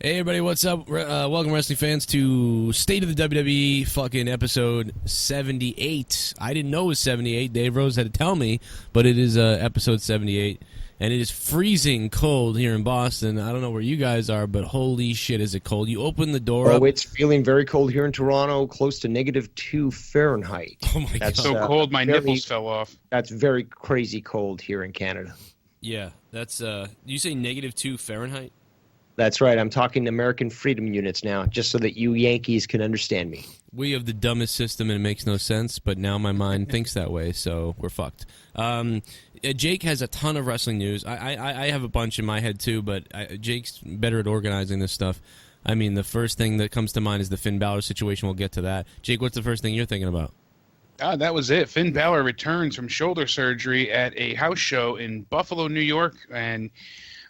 Hey everybody, what's up? Welcome, wrestling fans, to State of the WWE fucking episode 78. I didn't know it was 78. Dave Rose had to tell me, but it is episode 78. And it is freezing cold here in Boston. I don't know where you guys are, but holy shit, is it cold. You open the door up. Oh, it's feeling very cold here in Toronto, close to -2 Fahrenheit. Oh my God. That's so cold, my nipples fell off. That's very crazy cold here in Canada. Yeah, that's, you say -2 Fahrenheit? That's right. I'm talking American freedom units now, just so that you Yankees can understand me. We have the dumbest system and it makes no sense, but now my mind thinks that way, so we're fucked. Jake has a ton of wrestling news. I have a bunch in my head too, but Jake's better at organizing this stuff. I mean, the first thing that comes to mind is the Finn Balor situation. We'll get to that. Jake, what's the first thing you're thinking about? That was it. Finn Balor returns from shoulder surgery at a house show in Buffalo, New York, and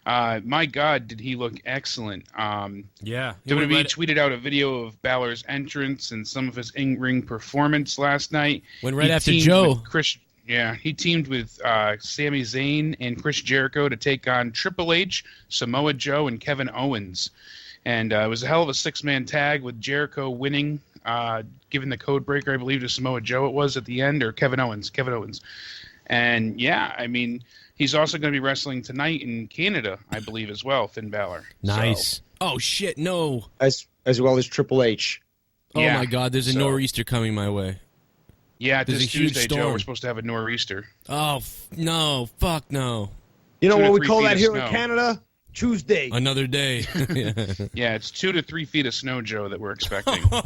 my God, did he look excellent. Yeah. WWE tweeted out a video of Balor's entrance and some of his in-ring performance last night. Went right after Joe. He teamed with Sami Zayn and Chris Jericho to take on Triple H, Samoa Joe, and Kevin Owens. And it was a hell of a six-man tag with Jericho winning, giving the code breaker, I believe, to Samoa Joe it was at the end, or Kevin Owens. And yeah, I mean, he's also going to be wrestling tonight in Canada, I believe, as well, Finn Balor. Nice. So, oh, shit, no. As well as Triple H. Oh, yeah, my God, there's a nor'easter coming my way. Yeah, there's this Tuesday, Joe, we're supposed to have a nor'easter. Oh, no. Fuck no. You know what we call that here in Canada? Tuesday. Another day. Yeah, it's 2 to 3 feet of snow, Joe, that we're expecting. Oh,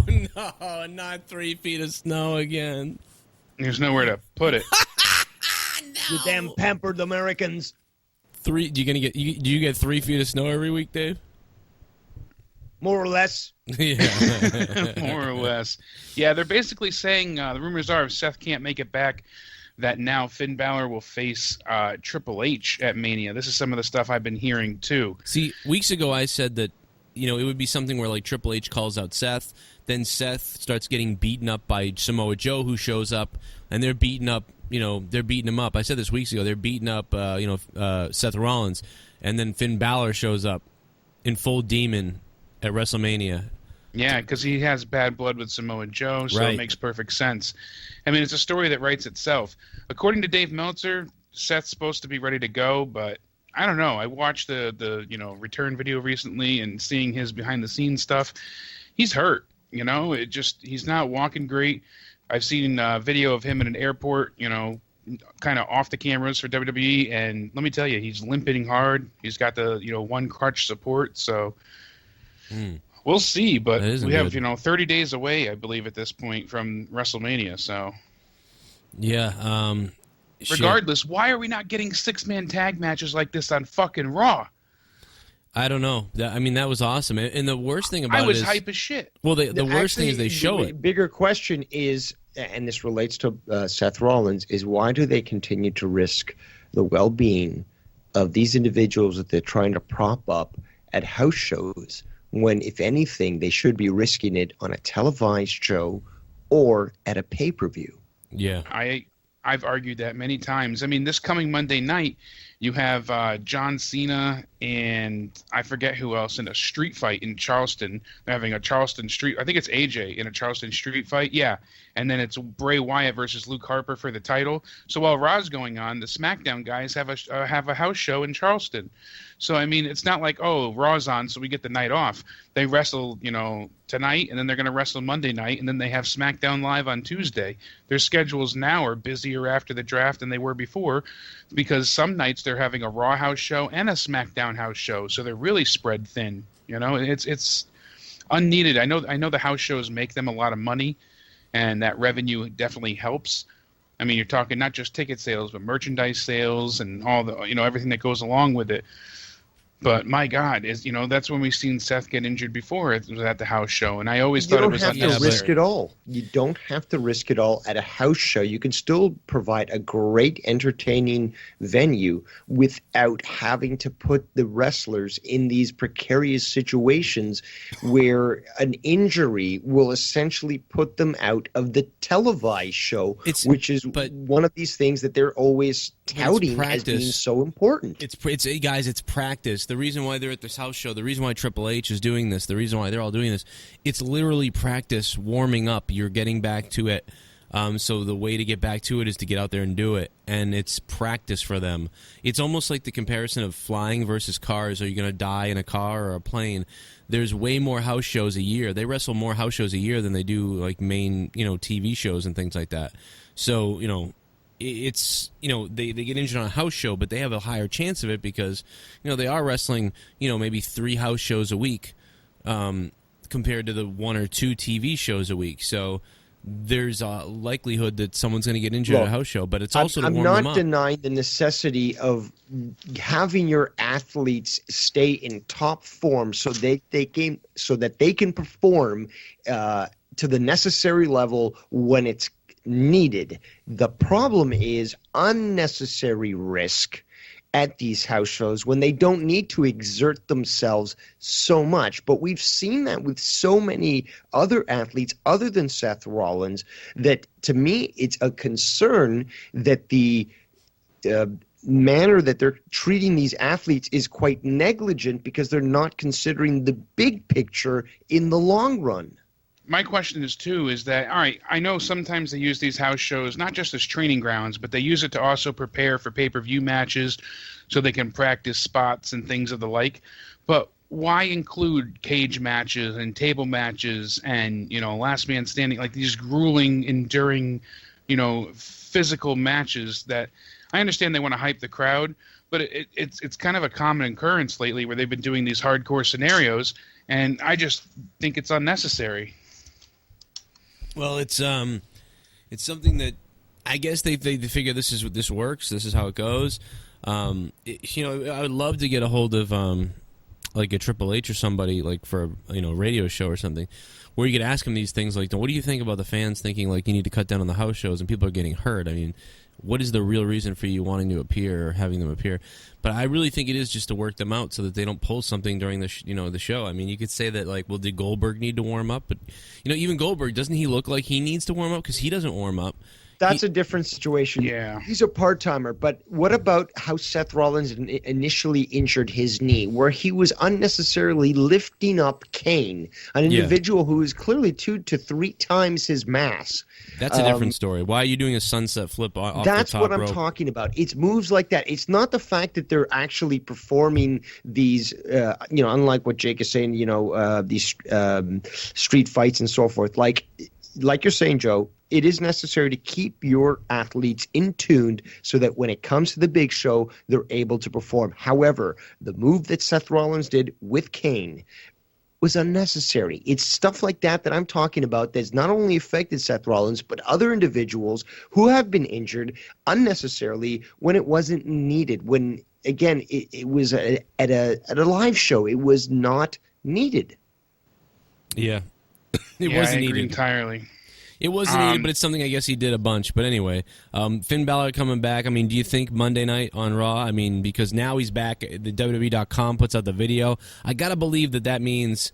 no, not 3 feet of snow again. There's nowhere to put it. No. You damn pampered Americans. Do you get 3 feet of snow every week, Dave? More or less. Yeah. More or less. Yeah, they're basically saying, the rumors are if Seth can't make it back, that now Finn Balor will face Triple H at Mania. This is some of the stuff I've been hearing, too. See, weeks ago I said that, it would be something where, like, Triple H calls out Seth, then Seth starts getting beaten up by Samoa Joe, who shows up, and they're beating up, they're beating him up. I said this weeks ago. They're beating up, Seth Rollins, and then Finn Balor shows up in full demon at WrestleMania. Yeah, because he has bad blood with Samoa Joe, so right. It makes perfect sense. I mean, it's a story that writes itself. According to Dave Meltzer, Seth's supposed to be ready to go, but I don't know. I watched the return video recently and seeing his behind-the-scenes stuff. He's hurt, he's not walking great. I've seen a video of him in an airport, kind of off the cameras for WWE, and let me tell you, he's limping hard. He's got the, one crutch support, so we'll see. But we have, 30 days away, I believe, at this point from WrestleMania, so. Yeah. Regardless, why are we not getting six-man tag matches like this on fucking Raw? I don't know. That was awesome. And the worst thing about it is... I was hype as shit. Well, the worst thing is they show it. Bigger question is, and this relates to Seth Rollins, is why do they continue to risk the well-being of these individuals that they're trying to prop up at house shows when, if anything, they should be risking it on a televised show or at a pay-per-view? Yeah. I've argued that many times. I mean, this coming Monday night, you have John Cena and I forget who else in a street fight in Charleston. They're having a Charleston street. I think it's AJ in a Charleston street fight. Yeah. And then it's Bray Wyatt versus Luke Harper for the title. So while Raw's going on, the SmackDown guys have a house show in Charleston. So, I mean, it's not like, oh, Raw's on, so we get the night off. They wrestle, tonight, and then they're going to wrestle Monday night, and then they have SmackDown Live on Tuesday. Their schedules now are busier after the draft than they were before because some nights they're having a Raw house show and a SmackDown house show, so they're really spread thin. It's unneeded. I know the house shows make them a lot of money, and that revenue definitely helps. I mean, you're talking not just ticket sales, but merchandise sales and all the, everything that goes along with it. But my God, that's when we've seen Seth get injured before. It was at the house show, and I always thought it was unnecessary. You don't have to risk it all. You don't have to risk it all at a house show. You can still provide a great, entertaining venue without having to put the wrestlers in these precarious situations where an injury will essentially put them out of the televised show, which is one of these things that they're always touting as being so important. It's practice. the reason why they're at this house show, the reason why Triple H is doing this, the reason why they're all doing this, it's literally practice, warming up. You're getting back to it. So the way to get back to it is to get out there and do it, and it's practice for them. It's almost like the comparison of flying versus cars. Are you going to die in a car or a plane? There's way more house shows a year. They wrestle more house shows a year than they do like main, TV shows and things like that. So, it's, they get injured on a house show, but they have a higher chance of it because, they are wrestling, maybe 3 house shows a week compared to the 1 or 2 TV shows a week. So there's a likelihood that someone's going to get injured at a house show, but it's also to warm them up. I'm not denying the necessity of having your athletes stay in top form so that they can perform to the necessary level when it's needed. The problem is unnecessary risk at these house shows when they don't need to exert themselves so much. But we've seen that with so many other athletes other than Seth Rollins that, to me, it's a concern that the manner that they're treating these athletes is quite negligent because they're not considering the big picture in the long run. My question is, too, is that, all right, I know sometimes they use these house shows not just as training grounds, but they use it to also prepare for pay-per-view matches so they can practice spots and things of the like. But why include cage matches and table matches and, last man standing, like these grueling, enduring, physical matches that I understand they want to hype the crowd, but it's kind of a common occurrence lately where they've been doing these hardcore scenarios, and I just think it's unnecessary. Well, it's something that I guess they figure this works. This is how it goes. I would love to get a hold of like a Triple H or somebody like for a radio show or something, where you could ask him these things like, what do you think about the fans thinking like you need to cut down on the house shows and people are getting hurt? I mean, what is the real reason for you wanting to appear or having them appear? But I really think it is just to work them out so that they don't pull something during the the show. I mean, you could say that like, well, did Goldberg need to warm up? But even Goldberg, doesn't he look like he needs to warm up because he doesn't warm up? That's a different situation. Yeah. He's a part-timer. But what about how Seth Rollins initially injured his knee, where he was unnecessarily lifting up KANE, an individual who is clearly 2 to 3 times his mass? That's a different story. Why are you doing a sunset flip off the top rope? That's what I'm talking about. It's moves like that. It's not the fact that they're actually performing these, unlike what Jake is saying, these street fights and so forth. Like you're saying, Joe, it is necessary to keep your athletes in tuned so that when it comes to the big show, they're able to perform. However, the move that Seth Rollins did with KANE was unnecessary. It's stuff like that I'm talking about that's not only affected Seth Rollins, but other individuals who have been injured unnecessarily when it wasn't needed. When, again, it was at a live show. It was not needed. Yeah. It wasn't I agree needed. Entirely. It wasn't needed, but it's something I guess he did a bunch. But anyway, Finn Balor coming back. I mean, do you think Monday night on Raw? I mean, because now he's back. The WWE.com puts out the video. I got to believe that means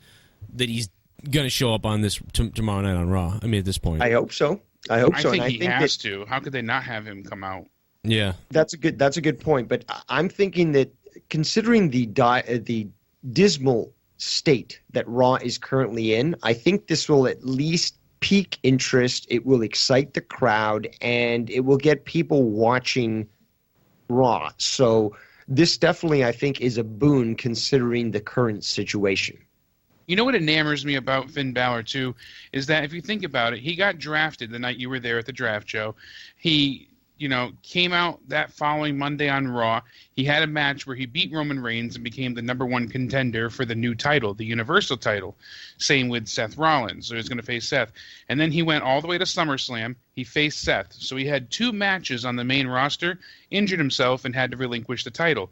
that he's going to show up on this tomorrow night on Raw. I mean, at this point. I hope so. I think he has to. How could they not have him come out? Yeah. That's a good point. But I'm thinking that considering the dismal state that Raw is currently in, I think this will at least pique interest, it will excite the crowd, and it will get people watching Raw. So this definitely, I think, is a boon considering the current situation. You know what enamors me about Finn Balor, too, is that if you think about it, he got drafted the night you were there at the draft show. He, came out that following Monday on Raw. He had a match where he beat Roman Reigns and became the #1 contender for the new title, the Universal title. Same with Seth Rollins. So he's going to face Seth. And then he went all the way to SummerSlam. He faced Seth. So he had 2 matches on the main roster, injured himself, and had to relinquish the title.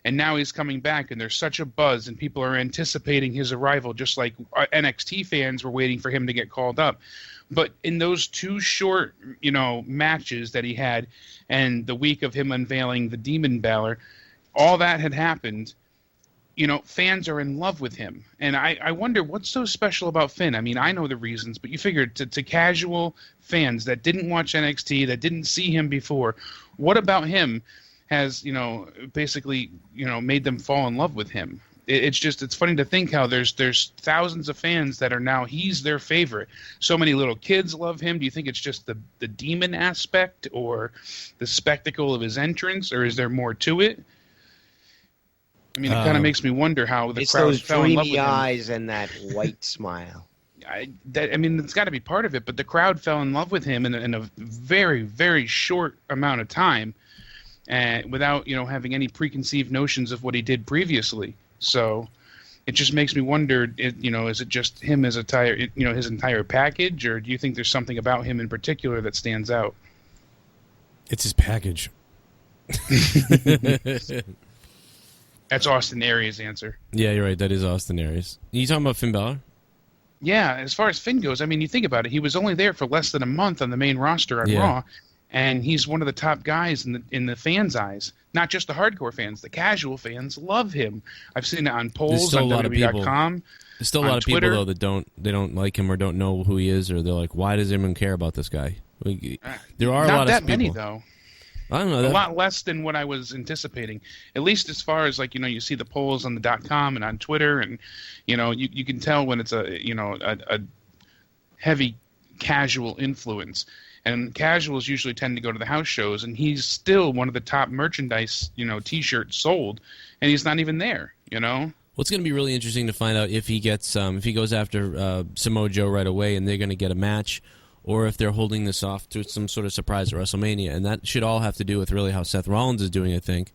And now he's coming back, and there's such a buzz, and people are anticipating his arrival, just like NXT fans were waiting for him to get called up. But in those 2 short, matches that he had, and the week of him unveiling the Demon Balor, all that had happened. Fans are in love with him. And I wonder what's so special about Finn. I mean, I know the reasons, but you figure to casual fans that didn't watch NXT, that didn't see him before, what about him has, basically, made them fall in love with him. It's funny to think how there's thousands of fans that are now he's their favorite. So many little kids love him. Do you think it's just the demon aspect or the spectacle of his entrance, or is there more to it? I mean, it kind of makes me wonder how the crowd fell in love with him. It's those dreamy eyes and that white smile. It's got to be part of it, but the crowd fell in love with him in a very, very short amount of time, and without having any preconceived notions of what he did previously. So it just makes me wonder, is it just him as his entire package, or do you think there's something about him in particular that stands out? It's his package. That's Austin Aries' answer. Yeah, you're right. That is Austin Aries. You talking about Finn Balor? Yeah, as far as Finn goes, I mean, you think about it. He was only there for less than a month on the main roster on Raw, and he's one of the top guys in the fans' eyes. Not just the hardcore fans, the casual fans love him. I've seen it on polls on WWE.com. There's still a lot of people though that don't like him or don't know who he is, or they're like, why does anyone care about this guy? There are a lot of people. Not that many though. I don't know. A lot less than what I was anticipating. At least as far as you see the polls on the .com and on Twitter, and you can tell when it's a heavy casual influence. And casuals usually tend to go to the house shows, and he's still one of the top merchandise, T-shirts sold, and he's not even there, Well, it's going to be really interesting to find out if he gets, if he goes after Samoa Joe right away, and they're going to get a match, or if they're holding this off to some sort of surprise at WrestleMania, and that should all have to do with really how Seth Rollins is doing, I think.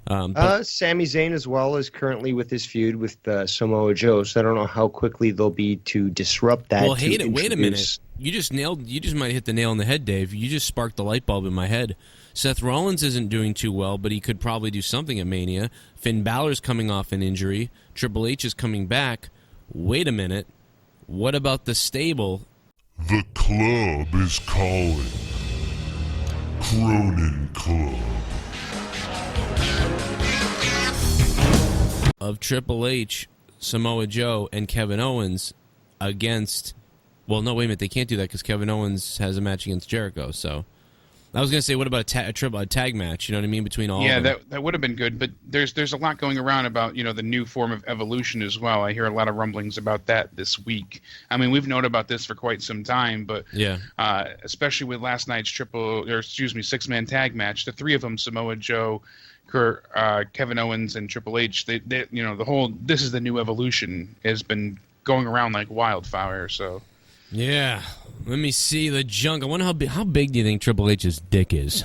Sami Zayn as well is currently with his feud with Samoa Joe, so I don't know how quickly they'll be to disrupt that. Well, wait a minute. You just might hit the nail on the head, Dave. You just sparked the light bulb in my head. Seth Rollins isn't doing too well, but he could probably do something at Mania. Finn Balor's coming off an injury. Triple H is coming back. Wait a minute. What about the stable? The club is calling. Cronin Club. Of Triple H, Samoa Joe, and Kevin Owens against... Well, no, wait a minute. They can't do that because Kevin Owens has a match against Jericho. So I was going to say, what about a tag match? You know what I mean? Between all of them. Yeah, that would have been good. But there's a lot going around about, the new form of Evolution as well. I hear a lot of rumblings about that this week. I mean, we've known about this for quite some time. But especially with last night's six-man tag match, the three of them, Samoa Joe, Kevin Owens, and Triple H, they the whole "this is the new Evolution" has been going around like wildfire. So. Yeah, let me see the junk. I wonder how big do you think Triple H's dick is?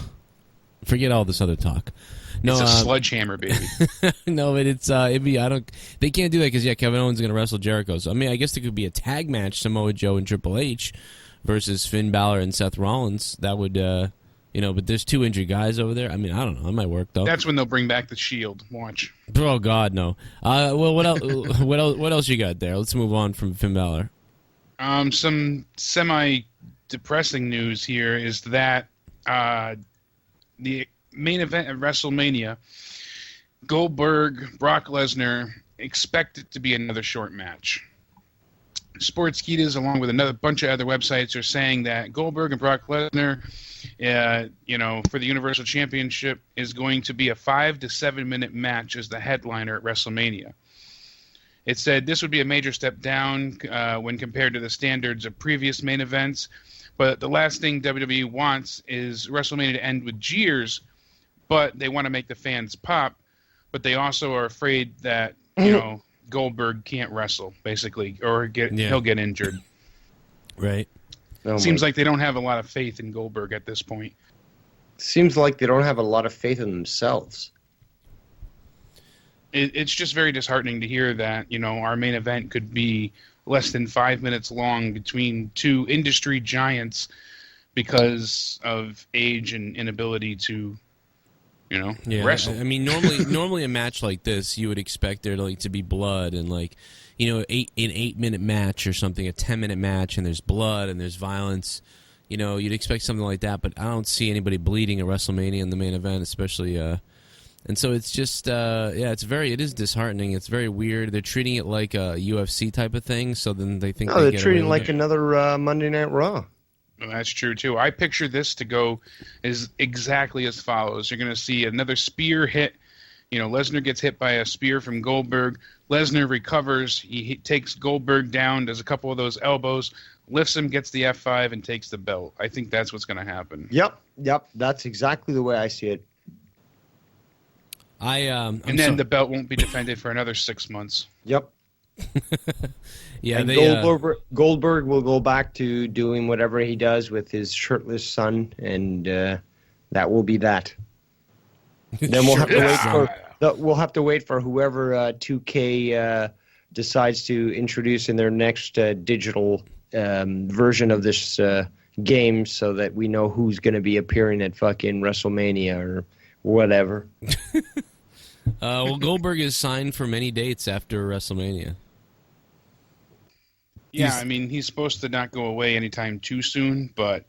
Forget all this other talk. No, it's a sledgehammer, baby. No, but it's They can't do that because Kevin Owens is gonna wrestle Jericho. So I mean, I guess there could be a tag match: Samoa Joe and Triple H versus Finn Balor and Seth Rollins. That would, but there's two injured guys over there. I mean, I don't know. That might work though. That's when they'll bring back the Shield. Watch. Oh God, no. Well, what else? What else you got there? Let's move on from Finn Balor. Some semi-depressing news here is that the main event at WrestleMania, Goldberg, Brock Lesnar, expect it to be another short match. Sportskeedas, along with another bunch of other websites, are saying that Goldberg and Brock Lesnar, for the Universal Championship, is going to be a 5 to 7 minute match as the headliner at WrestleMania. It said this would be a major step down when compared to the standards of previous main events. But the last thing WWE wants is WrestleMania to end with jeers, but they want to make the fans pop. But they also are afraid that, Goldberg can't wrestle, basically, or he'll get injured. Right. Seems like they don't have a lot of faith in Goldberg at this point. Seems like they don't have a lot of faith in themselves. It's just very disheartening to hear that, our main event could be less than 5 minutes long between two industry giants because of age and inability to, wrestle. I mean, normally a match like this, you would expect there to be blood and an 8 minute match or something, a 10-minute match, and there's blood and there's violence. You'd expect something like that, but I don't see anybody bleeding at WrestleMania in the main event, especially. And so it's just, it is disheartening. It's very weird. They're treating it like a UFC type of thing, so then they think they're treating it like another Monday Night Raw. Well, that's true too. I picture this to go is exactly as follows. You're going to see another spear hit. Lesnar gets hit by a spear from Goldberg. Lesnar recovers. He takes Goldberg down, does a couple of those elbows, lifts him, gets the F5, and takes the belt. I think that's what's going to happen. Yep. That's exactly the way I see it. The belt won't be defended for another 6 months. Yep. Yeah, and Goldberg will go back to doing whatever he does with his shirtless son, and that will be that. Then we'll have to wait for whoever 2K decides to introduce in their next digital version of this game, so that we know who's going to be appearing at fucking WrestleMania or whatever. Well, Goldberg is signed for many dates after WrestleMania. Yeah, he's supposed to not go away anytime too soon, but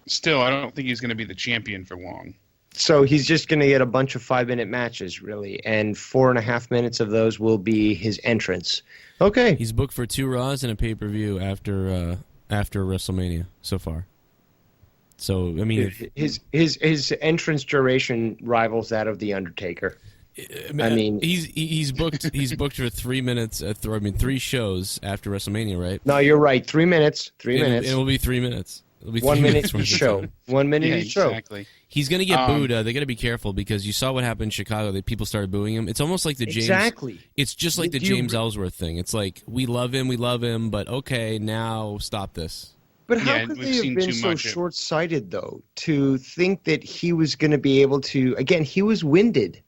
still, I don't think he's going to be the champion for long. So he's just going to get a bunch of 5-minute matches, really, and 4.5 minutes of those will be his entrance. Okay. He's booked for 2 Raws and a pay-per-view after WrestleMania so far. So his entrance duration rivals that of the Undertaker. He's booked for 3 minutes. 3 shows after WrestleMania, right? No, you're right. 3 minutes. 3 minutes. It will be 3 minutes. It'll be 1 minute each show. 1 minute each show. Exactly. He's going to get booed. They got to be careful because you saw what happened in Chicago. That people started booing him. It's almost like the James. Exactly. It's just like the James Ellsworth thing. It's like we love him, but okay, now stop this. But how could they have been so short-sighted, though, to think that he was going to be able to? Again, he was winded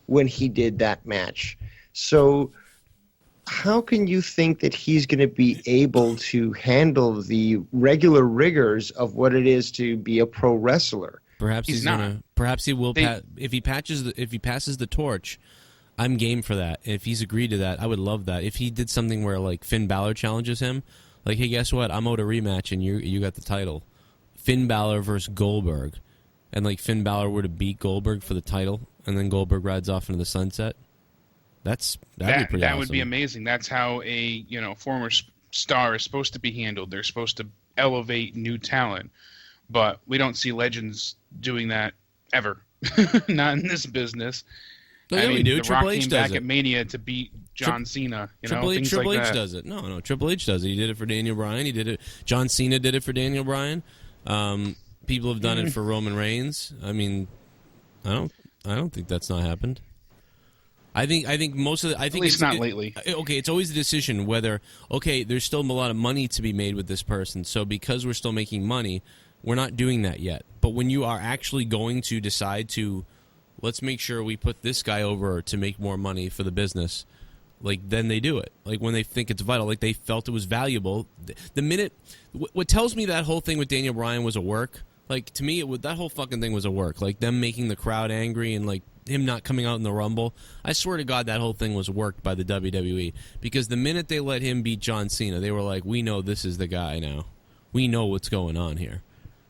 when he did that match. So how can you think that he's going to be able to handle the regular rigors of what it is to be a pro wrestler? Perhaps he's not. Perhaps he will. If he passes the torch, I'm game for that. If he's agreed to that, I would love that. If he did something where like Finn Balor challenges him, like, hey, guess what? I'm owed a rematch, and you got the title. Finn Balor versus Goldberg, and like Finn Balor were to beat Goldberg for the title, and then Goldberg rides off into the sunset. That'd be pretty That awesome. would be amazing. That's how a former star is supposed to be handled. They're supposed to elevate new talent, but we don't see legends doing that ever. Not in this business. No, we do. The Triple Rock H came does back it. at Mania to beat John Cena. Triple H does it. No, Triple H does it. He did it for Daniel Bryan. He did it. John Cena did it for Daniel Bryan. People have done it for Roman Reigns. I don't think that's not happened. I think most of the. I think at least not lately. Okay, it's always a decision whether there's still a lot of money to be made with this person. So because we're still making money, we're not doing that yet. But when you are actually going to decide to, let's make sure we put this guy over to make more money for the business, like then they do it. Like when they think it's vital, like they felt it was valuable. The minute, what tells me that whole thing with Daniel Bryan was a work. Like to me, that whole fucking thing was a work. Like them making the crowd angry and like him not coming out in the Rumble. I swear to God, that whole thing was worked by the WWE because the minute they let him beat John Cena, they were like, "We know this is the guy now. We know what's going on here."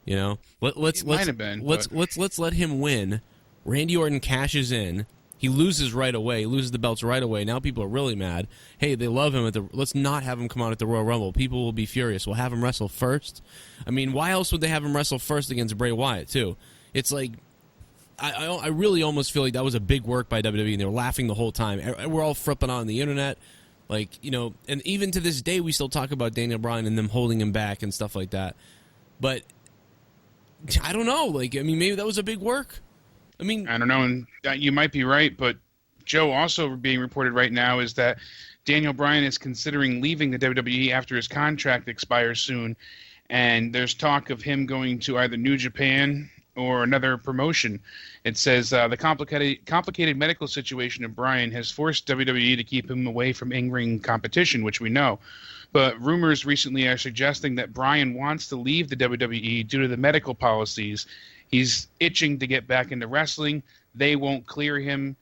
You know, let's let him win. Randy Orton cashes in. He loses right away. He loses the belts right away. Now people are really mad. Hey, they love him let's not have him come out at the Royal Rumble. People will be furious. We'll have him wrestle first. I mean, why else would they have him wrestle first against Bray Wyatt too? It's like I really almost feel like that was a big work by WWE, and they were laughing the whole time. We're all flipping on the internet, like and even to this day we still talk about Daniel Bryan and them holding him back and stuff like that. But I don't know. Like, I mean, maybe that was a big work. I mean, I don't know, and you might be right, but Joe, also being reported right now is that Daniel Bryan is considering leaving the WWE after his contract expires soon, and there's talk of him going to either New Japan or another promotion. It says the complicated medical situation of Bryan has forced WWE to keep him away from in-ring competition, which we know. But rumors recently are suggesting that Bryan wants to leave the WWE due to the medical policies. He's itching to get back into wrestling. They won't clear him,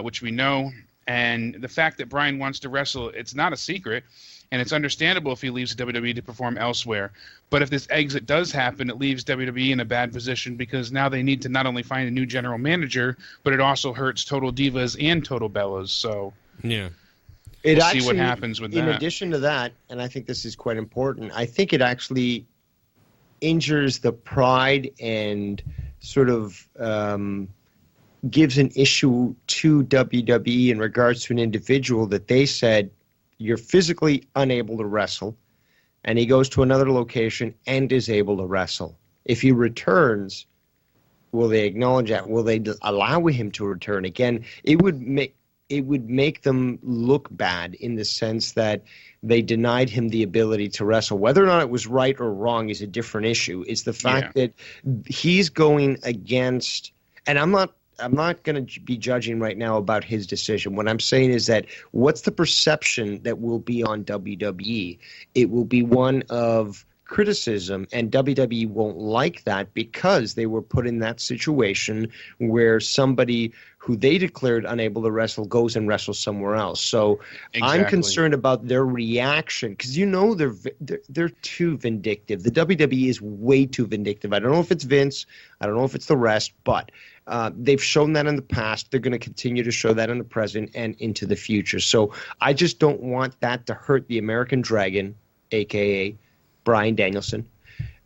which we know. And the fact that Bryan wants to wrestle, it's not a secret. And it's understandable if he leaves the WWE to perform elsewhere. But if this exit does happen, it leaves WWE in a bad position because now they need to not only find a new general manager, but it also hurts Total Divas and Total Bellas. So yeah, we'll see what happens with that. In addition to that, and I think this is quite important, I think it actually injures the pride and sort of gives an issue to WWE in regards to an individual that they said, you're physically unable to wrestle, and he goes to another location and is able to wrestle. If he returns, will they acknowledge that? Will they allow him to return? Again, it would make them look bad in the sense that they denied him the ability to wrestle. Whether or not it was right or wrong is a different issue. It's the fact that he's going against, and I'm not going to be judging right now about his decision. What I'm saying is that what's the perception that will be on WWE? It will be one of criticism, and WWE won't like that because they were put in that situation where somebody who they declared unable to wrestle goes and wrestles somewhere else. So I'm concerned about their reaction because they're too vindictive. The WWE is way too vindictive. I don't know if it's Vince, I don't know if it's the rest, but they've shown that in the past. They're going to continue to show that in the present and into the future. So I just don't want that to hurt the American Dragon, aka Bryan Danielson,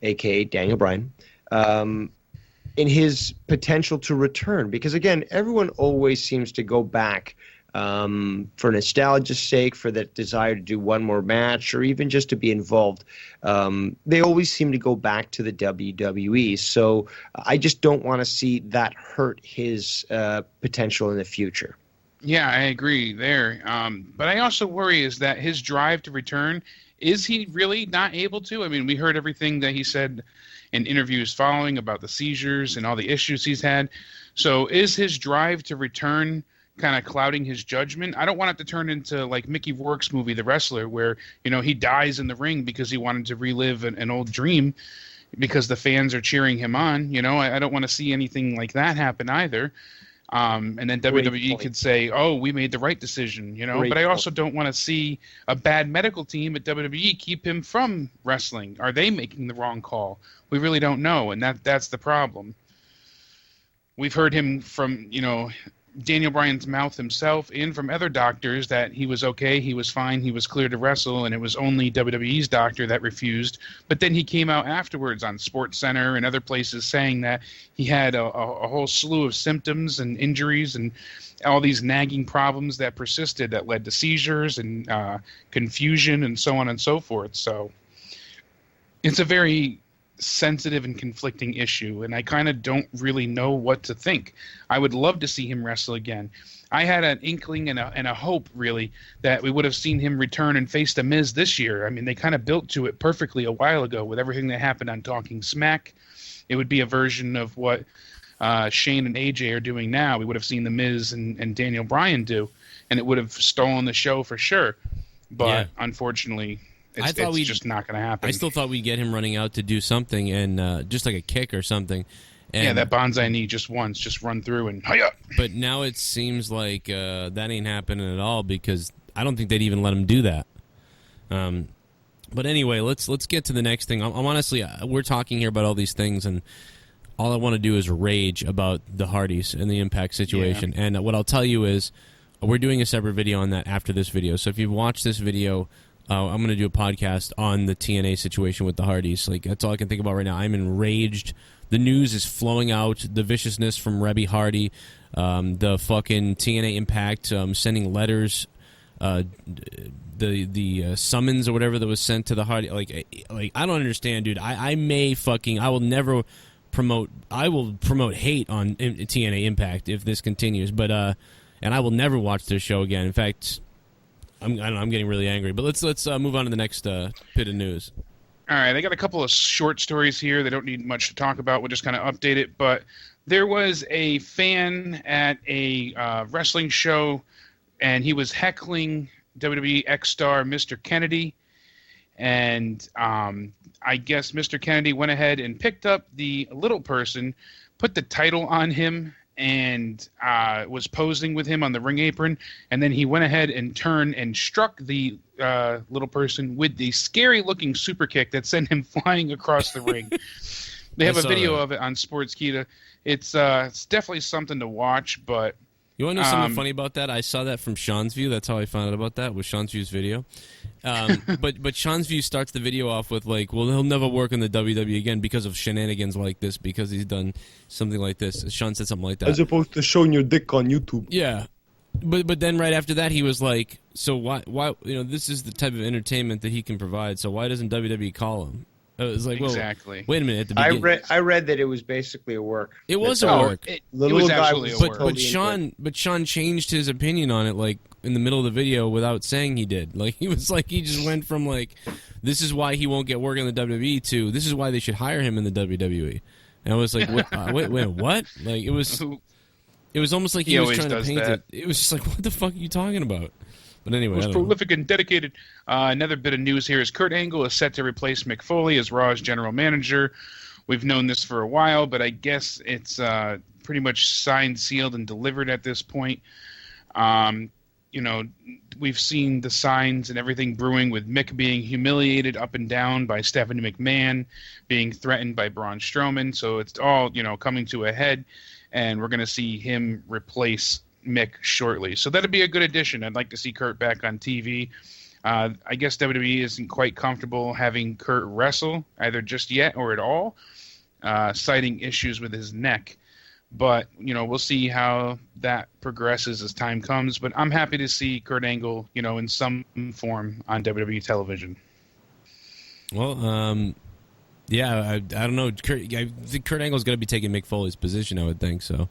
a.k.a. Daniel Bryan, in his potential to return. Because, again, everyone always seems to go back for nostalgia's sake, for that desire to do one more match, or even just to be involved. They always seem to go back to the WWE. So I just don't want to see that hurt his potential in the future. Yeah, I agree there. But I also worry is that his drive to return, is he really not able to? I mean, we heard everything that he said in interviews following about the seizures and all the issues he's had. So is his drive to return kind of clouding his judgment? I don't want it to turn into like Mickey Rourke's movie, The Wrestler, where, he dies in the ring because he wanted to relive an old dream because the fans are cheering him on. I don't want to see anything like that happen either. And then WWE could say, oh, we made the right decision, but I also don't want to see a bad medical team at WWE keep him from wrestling. Are they making the wrong call? We really don't know. And that's the problem. We've heard him from, Daniel Bryan's mouth himself and from other doctors that he was okay, he was fine, he was clear to wrestle, and it was only WWE's doctor that refused. But then he came out afterwards on SportsCenter and other places saying that he had a whole slew of symptoms and injuries and all these nagging problems that persisted that led to seizures and confusion and so on and so forth. So it's a very sensitive and conflicting issue, and I kind of don't really know what to think. I would love to see him wrestle again. I had an inkling and a hope, really, that we would have seen him return and face The Miz this year. I mean, they kind of built to it perfectly a while ago with everything that happened on Talking Smack. It would be a version of what Shane and AJ are doing now. We would have seen The Miz and Daniel Bryan do, and it would have stolen the show for sure. But unfortunately, it's just not going to happen. I still thought we'd get him running out to do something, and just like a kick or something. And, that bonsai knee just once, just run through and hi-ya! But now it seems like that ain't happening at all because I don't think they'd even let him do that. But anyway, let's get to the next thing. I'm honestly, we're talking here about all these things, and all I want to do is rage about the Hardys and the Impact situation. Yeah. And what I'll tell you is we're doing a separate video on that after this video. So if you've watched this video, I'm going to do a podcast on the TNA situation with the Hardys. Like, that's all I can think about right now. I'm enraged. The news is flowing out. The viciousness from Rebby Hardy, the fucking TNA Impact sending letters, the summons or whatever that was sent to the Hardy. Like I don't understand, dude. I will promote hate on TNA Impact if this continues. But and I will never watch their show again. In fact, I'm getting really angry. But let's move on to the next bit of news. All right, I got a couple of short stories here. They don't need much to talk about. We'll just kind of update it. But there was a fan at a wrestling show, and he was heckling WWE X-Star Mr. Kennedy. And I guess Mr. Kennedy went ahead and picked up the little person, put the title on him, and was posing with him on the ring apron, and then he went ahead and turned and struck the little person with the scary-looking super kick that sent him flying across the ring. They have a video of it on Sportskeeda. It's definitely something to watch, but You want to know something funny about that? I saw that from Sean's View. That's how I found out about that, was Sean's View's video. But Sean's View starts the video off with, like, well, he'll never work in the WWE again because of shenanigans like this, because he's done something like this. Sean said something like that. As opposed to showing your dick on YouTube. Yeah. But then right after that, he was like, so why this is the type of entertainment that he can provide, so why doesn't WWE call him? I was like, exactly. Well, wait a minute. At the beginning, I read that it was basically a work. It was a work. It was actually a work. But Sean changed his opinion on it, like, in the middle of the video without saying he did. Like, he was like, he just went from, like, this is why he won't get work in the WWE to this is why they should hire him in the WWE. And I was like, wait, what? Like, it was almost like he was trying to paint it. It was just like, what the fuck are you talking about? But anyway, was prolific and dedicated. Another bit of news here is Kurt Angle is set to replace Mick Foley as Raw's general manager. We've known this for a while, but I guess it's pretty much signed, sealed, and delivered at this point. We've seen the signs and everything brewing with Mick being humiliated up and down by Stephanie McMahon, being threatened by Braun Strowman. So it's all, coming to a head, and we're going to see him replace Mick shortly. So that'd be a good addition. I'd like to see Kurt back on TV. I guess WWE isn't quite comfortable having Kurt wrestle either just yet or at all, citing issues with his neck. But, we'll see how that progresses as time comes. But I'm happy to see Kurt Angle, in some form on WWE television. Well, yeah, I don't know. I think Kurt Angle's going to be taking Mick Foley's position, I would think so.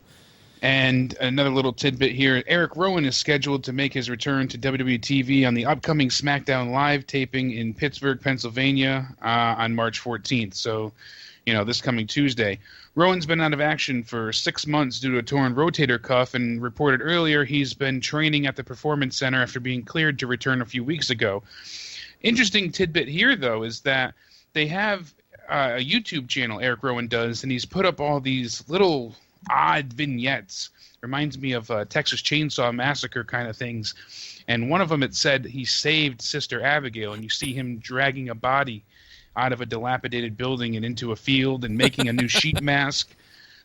And another little tidbit here, Eric Rowan is scheduled to make his return to WWE TV on the upcoming SmackDown Live taping in Pittsburgh, Pennsylvania on March 14th. So, this coming Tuesday. Rowan's been out of action for 6 months due to a torn rotator cuff, and reported earlier he's been training at the Performance Center after being cleared to return a few weeks ago. Interesting tidbit here, though, is that they have a YouTube channel, Eric Rowan does, and he's put up all these little odd vignettes. Reminds me of Texas Chainsaw Massacre kind of things. And one of them, it said he saved Sister Abigail, and you see him dragging a body out of a dilapidated building and into a field and making a new sheet mask.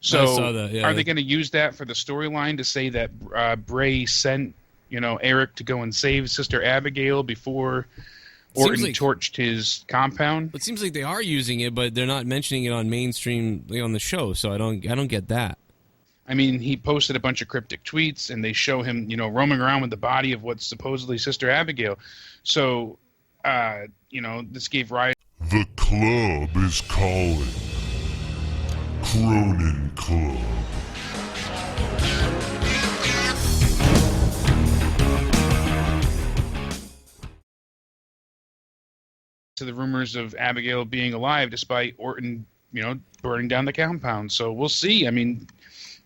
So I saw that, yeah. Are they going to use that for the storyline to say that Bray sent, Eric to go and save Sister Abigail before Orton torched his compound? It seems like they are using it, but they're not mentioning it on mainstream, on the show. So I don't get that. I mean, he posted a bunch of cryptic tweets, and they show him, roaming around with the body of what's supposedly Sister Abigail. So, this gave rise. The club is calling. Cronin Club. To the rumors of Abigail being alive, despite Orton, burning down the compound. So we'll see. I mean,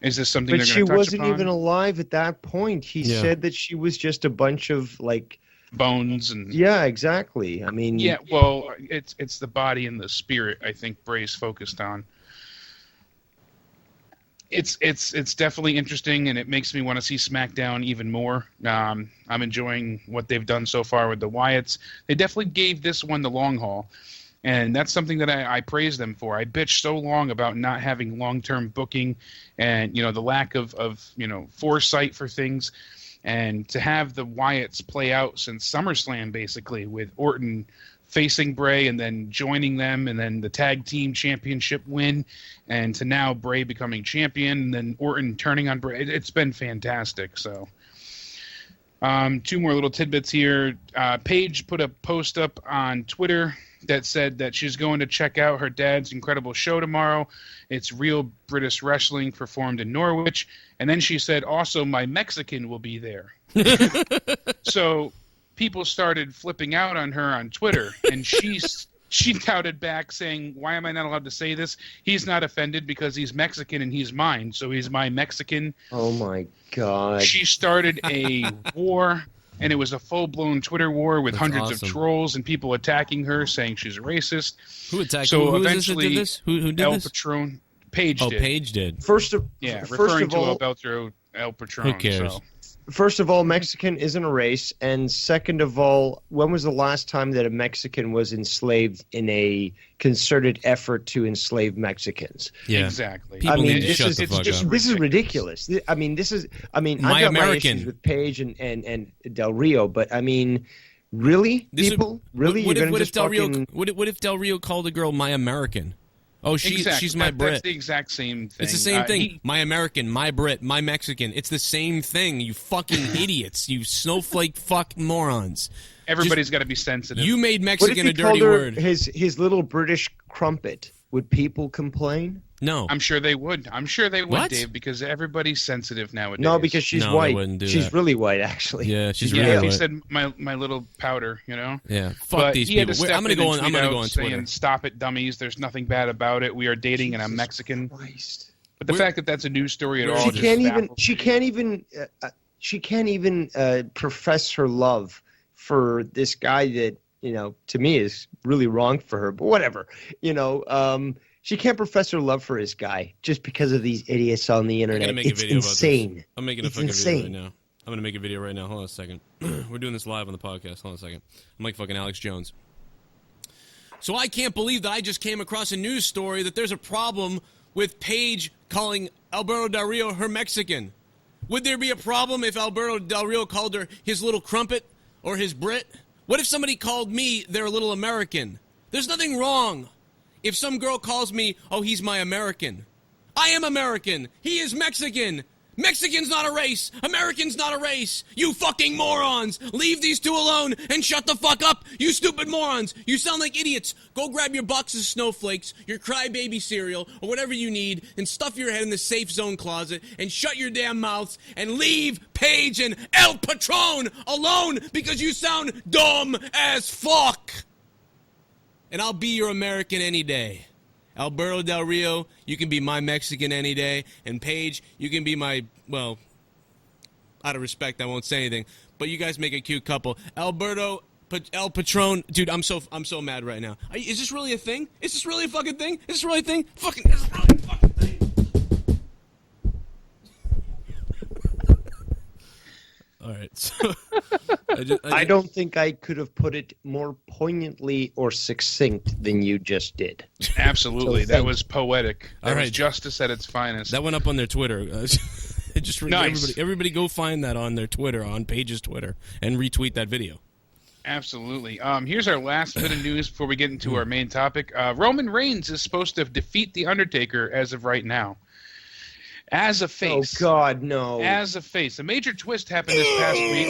is this something they're going to touch upon? But she wasn't even alive at that point. He said that she was just a bunch of, like, bones and... Yeah, exactly. I mean... Yeah, well, it's the body and the spirit, I think, Bray's focused on. It's definitely interesting, and it makes me want to see SmackDown even more. I'm enjoying what they've done so far with the Wyatts. They definitely gave this one the long haul, and that's something that I praise them for. I bitched so long about not having long-term booking and, the lack of foresight for things. And to have the Wyatts play out since SummerSlam, basically, with Orton facing Bray and then joining them, and then the tag team championship win, and to now Bray becoming champion, and then Orton turning on Bray. It's been fantastic. So, 2 more little tidbits here. Paige put a post up on Twitter that said that she's going to check out her dad's incredible show tomorrow. It's Real British Wrestling, performed in Norwich. And then she said, also, my Mexican will be there. So people started flipping out on her on Twitter, and she touted back saying, why am I not allowed to say this? He's not offended because he's Mexican and he's mine, so he's my Mexican. Oh, my God. She started a war, and it was a full-blown Twitter war with hundreds of trolls and people attacking her, saying she's a racist. Who attacked so who eventually, did this? Who did El this? Patron. Paige did. Paige did. Referring to El Patron. Who cares? So. First of all, Mexican isn't a race, and second of all, when was the last time that a Mexican was enslaved in a concerted effort to enslave Mexicans? Yeah. Exactly. People need to this shut is the fuck up. this is ridiculous. I mean, My I've got my American. issues with Paige and Del Rio, but I mean, really, people, really, What you're if, gonna what if just Del Rio? fucking... What if Del Rio called a girl my American? Oh, Exactly. she's my Brit. That's the exact same thing. It's the same thing. My American, my Brit, my Mexican. It's the same thing. You fucking idiots. You snowflake fuck morons. Everybody's got to be sensitive. You made What if Mexican he a dirty called her word. his little British crumpet? Would people complain? No. I'm sure they would. What? Dave, because everybody's sensitive nowadays. No, because she's No, they white. wouldn't do She's that. really white, actually. Yeah, she's Yeah, really he white. said my little powder, you know. Yeah, fuck But these he had people. to Wait, step I'm gonna in go and on. I'm tweet gonna go out on Twitter. saying, "Stop it, dummies. There's nothing bad about it. We are dating and I'm Jesus Mexican." Christ. But the fact that that's a news story at all, She just can't even. baffles She me. can't even profess her love for this guy that, to me is really wrong for her. But whatever, she can't profess her love for his guy just because of these idiots on the I'm internet. gonna make a It's video insane. about this. I'm making a It's fucking insane. video right now. I'm gonna make a video right now. Hold on a second. We're doing this live on the podcast. Hold on a second. I'm like fucking Alex Jones. So I can't believe that I just came across a news story that there's a problem with Paige calling Alberto Del Rio her Mexican. Would there be a problem if Alberto Del Rio called her his little crumpet or his Brit? What if somebody called me their little American? There's nothing wrong. If some girl calls me, oh, he's my American. I am American. He is Mexican. Mexican's not a race. American's not a race. You fucking morons. Leave these two alone and shut the fuck up, you stupid morons. You sound like idiots. Go grab your box of snowflakes, your crybaby cereal, or whatever you need, and stuff your head in the safe zone closet and shut your damn mouths and leave Paige and El Patron alone because you sound dumb as fuck. And I'll be your American any day. Alberto Del Rio, you can be my Mexican any day. And Paige, you can be my, well, out of respect, I won't say anything. But you guys make a cute couple. El Patron, dude, I'm so mad right now. Is this really a thing? Is this really a fucking thing? Is this really a thing? Is this really a fucking thing? All right, so I don't think I could have put it more poignently or succinct than you just did. Absolutely, So that thank- was poetic. That All was right. justice at its finest. that went up on their Twitter. Just Nice. everybody go find that on their Twitter, on Paige's Twitter, and retweet that video. Absolutely. Here's our last bit of news before we get into our main topic. Roman Reigns is supposed to defeat The Undertaker as of right now. As a face. Oh God, no! As a face. A major twist happened this past week.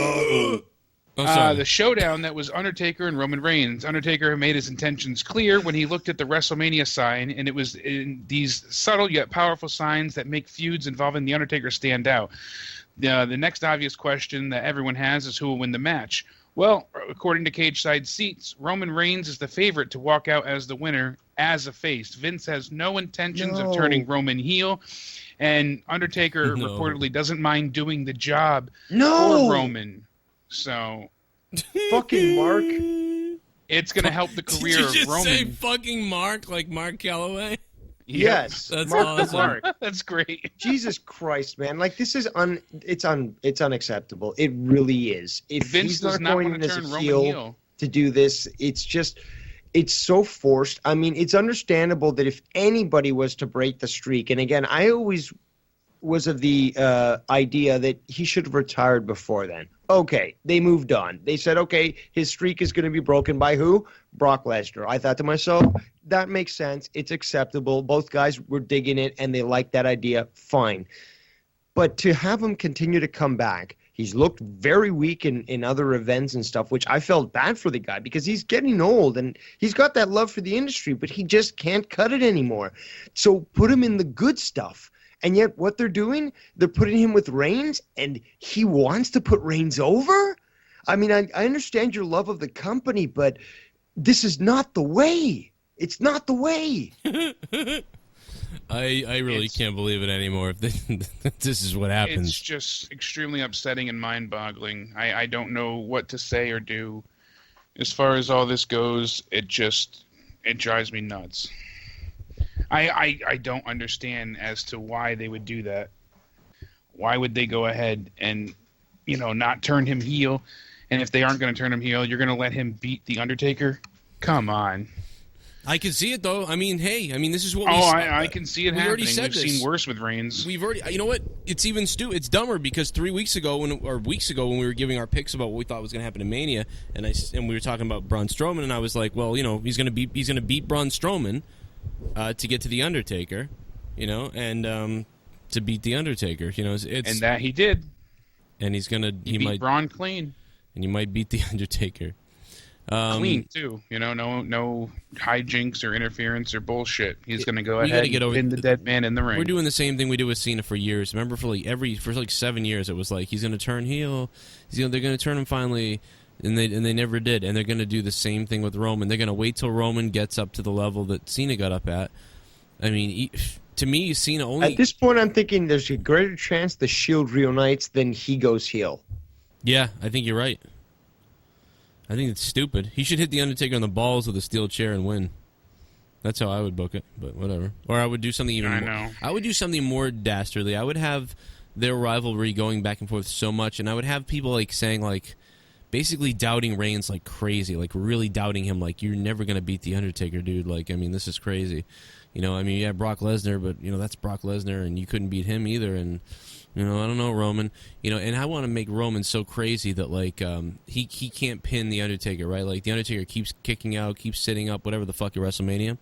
Oh, sorry. The showdown that was Undertaker and Roman Reigns. Undertaker made his intentions clear when he looked at the Wrestlemania sign, and it was in these subtle yet powerful signs that make feuds involving The Undertaker stand out. The next obvious question that everyone has is who will win the match. Well, according to Cage Side Seats, Roman Reigns is the favorite to walk out as the winner as a face. Vince has no intentions of turning Roman heel, and Undertaker reportedly doesn't mind doing the job for Roman. So, Fucking Mark. it's going to help the career Did you of just Roman. say fucking Mark, like Mark Calloway? Yes, That's Mark awesome. Mark. That's great. Jesus Christ, man! Like this is it's unacceptable. It really is. If Vince he's does not not going want in to as turn a Roman heel heel. to do this, it's so forced. I mean, it's understandable that if anybody was to break the streak, and again, I always was of the idea that he should have retired before then. Okay, they moved on. They said, okay, his streak is going to be broken by who? Brock Lesnar. I thought to myself, that makes sense. It's acceptable. Both guys were digging it, and they liked that idea. Fine. But to have him continue to come back, he's looked very weak in other events and stuff, which I felt bad for the guy because he's getting old, and he's got that love for the industry, but he just can't cut it anymore. So put him in the good stuff. And yet what they're doing, they're putting him with Reigns, and he wants to put Reigns over? I mean, I understand your love of the company, but this is not the way. It's not the way. I really can't believe it anymore. If this is what happens. It's just extremely upsetting and mind-boggling. I don't know what to say or do. As far as all this goes, it drives me nuts. I don't understand as to why they would do that. Why would they go ahead and not turn him heel. And if they aren't going to turn him heel, you're going to let him beat The Undertaker? Come on. I can see it, though. I mean, this is what I can see it happening. Already said We've seen worse with Reigns. We've already, you know what? It's even it's dumber because 3 weeks ago, weeks ago, when we were giving our picks about what we thought was going to happen in Mania, and we were talking about Braun Strowman, and I was like, well, he's going to beat Braun Strowman to get to The Undertaker, and to beat The Undertaker, it's and that he did. And he beat Braun clean. And he might beat The Undertaker. Clean too, no hijinks or interference or bullshit. He's going to go ahead and pin the dead man in the ring. We're doing the same thing we did with Cena for years. Remember, for like 7 years, it was like he's going to turn heel. They're going to turn him finally, and they never did. And they're going to do the same thing with Roman. They're going to wait till Roman gets up to the level that Cena got up at. I mean, to me, Cena only. At this point, I'm thinking there's a greater chance the Shield reunites than he goes heel. Yeah, I think you're right. I think it's stupid. He should hit The Undertaker on the balls with a steel chair and win. That's how I would book it, but whatever. Or I would do something even more. I would do something more dastardly. I would have their rivalry going back and forth so much, and I would have people saying basically doubting Reigns like crazy, like really doubting him, like you're never gonna beat The Undertaker, dude. This is crazy. You have Brock Lesnar, but that's Brock Lesnar, and you couldn't beat him either, and. I don't know, Roman. And I want to make Roman so crazy that, he can't pin The Undertaker, right? Like, The Undertaker keeps kicking out, keeps sitting up, whatever the fuck at WrestleMania.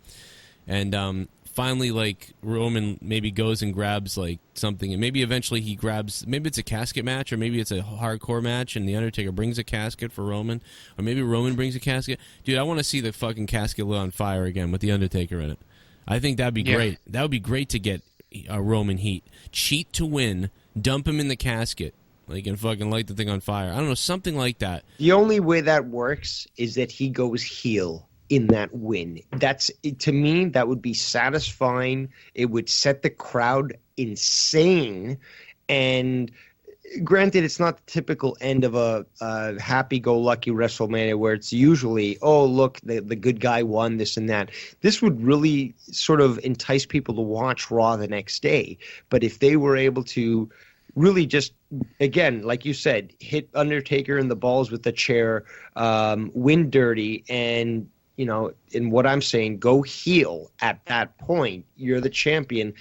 And finally, Roman maybe goes and grabs, something. And maybe eventually he grabs, maybe it's a casket match, or maybe it's a hardcore match, and The Undertaker brings a casket for Roman. Or maybe Roman brings a casket. Dude, I want to see the fucking casket lit on fire again with The Undertaker in it. I think that'd be great. That would be great to get Roman heat. Cheat to win. Dump him in the casket, and fucking light the thing on fire. I don't know, something like that. The only way that works is that he goes heel in that win. To me, that would be satisfying. It would set the crowd insane. And granted, it's not the typical end of a happy-go-lucky WrestleMania where it's usually, oh, look, the good guy won, this and that. This would really sort of entice people to watch Raw the next day. But if they were able to really just, again, like you said, hit Undertaker in the balls with the chair, win dirty, and, in what I'm saying, go heel at that point, you're the champion,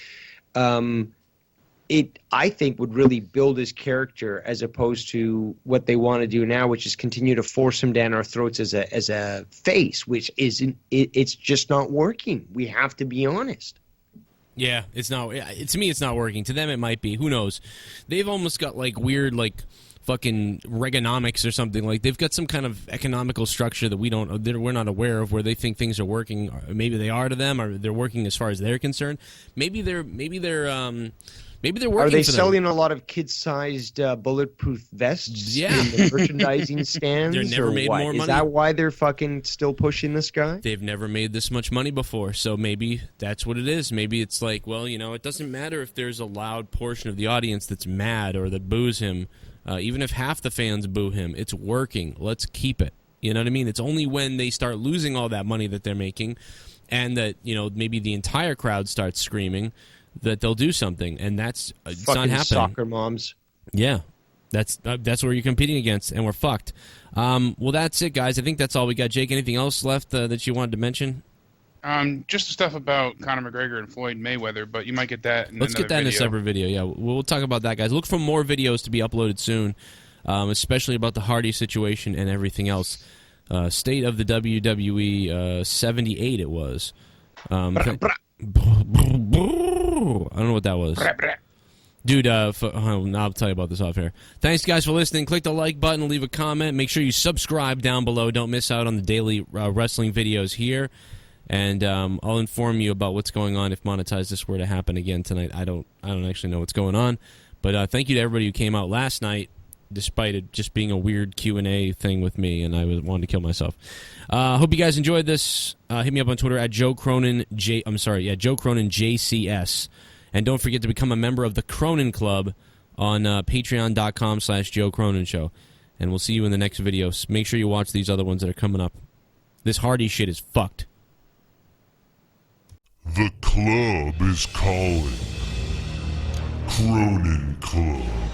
it, I think, would really build his character as opposed to what they want to do now, which is continue to force him down our throats as a face, which isn't. It's just not working. We have to be honest. Yeah, it's not. To me, it's not working. To them, it might be. Who knows? They've almost got weird fucking Reaganomics or something. They've got some kind of economical structure that we're not aware of, where they think things are working. Or maybe they are to them, or they're working as far as they're concerned. Maybe they're working. Are they selling a lot of kid-sized bulletproof vests in the merchandising stands? They've never made more money. Is that why they're fucking still pushing this guy? They've never made this much money before, so maybe that's what it is. Maybe it's it doesn't matter if there's a loud portion of the audience that's mad or that boos him. Even if half the fans boo him, it's working. Let's keep it. You know what I mean? It's only when they start losing all that money that they're making, and that maybe the entire crowd starts screaming, that they'll do something, and it's not happening. Soccer moms. Yeah, that's where you're competing against, and we're fucked. Well, that's it, guys. I think that's all we got. Jake, anything else left that you wanted to mention? Just the stuff about Conor McGregor and Floyd Mayweather, but you might get that in Let's get that in a separate video. Yeah, we'll talk about that, guys. Look for more videos to be uploaded soon, especially about the Hardy situation and everything else. State of the WWE 78 it was. I don't know what that was. Dude, I'll tell you about this off here. Thanks, guys, for listening. Click the like button, leave a comment. Make sure you subscribe down below. Don't miss out on the daily wrestling videos here. And I'll inform you about what's going on if Monetize this were to happen again tonight. I don't actually know what's going on. But thank you to everybody who came out last night, despite it just being a weird Q&A thing with me, and I wanted to kill myself. Hope you guys enjoyed this. Hit me up on Twitter at Joe Cronin Joe Cronin JCS. And don't forget to become a member of the Cronin Club on patreon.com/Joe Cronin Show. And we'll see you in the next video. Make sure you watch these other ones that are coming up. This Hardy shit is fucked. The club is calling. Cronin Club.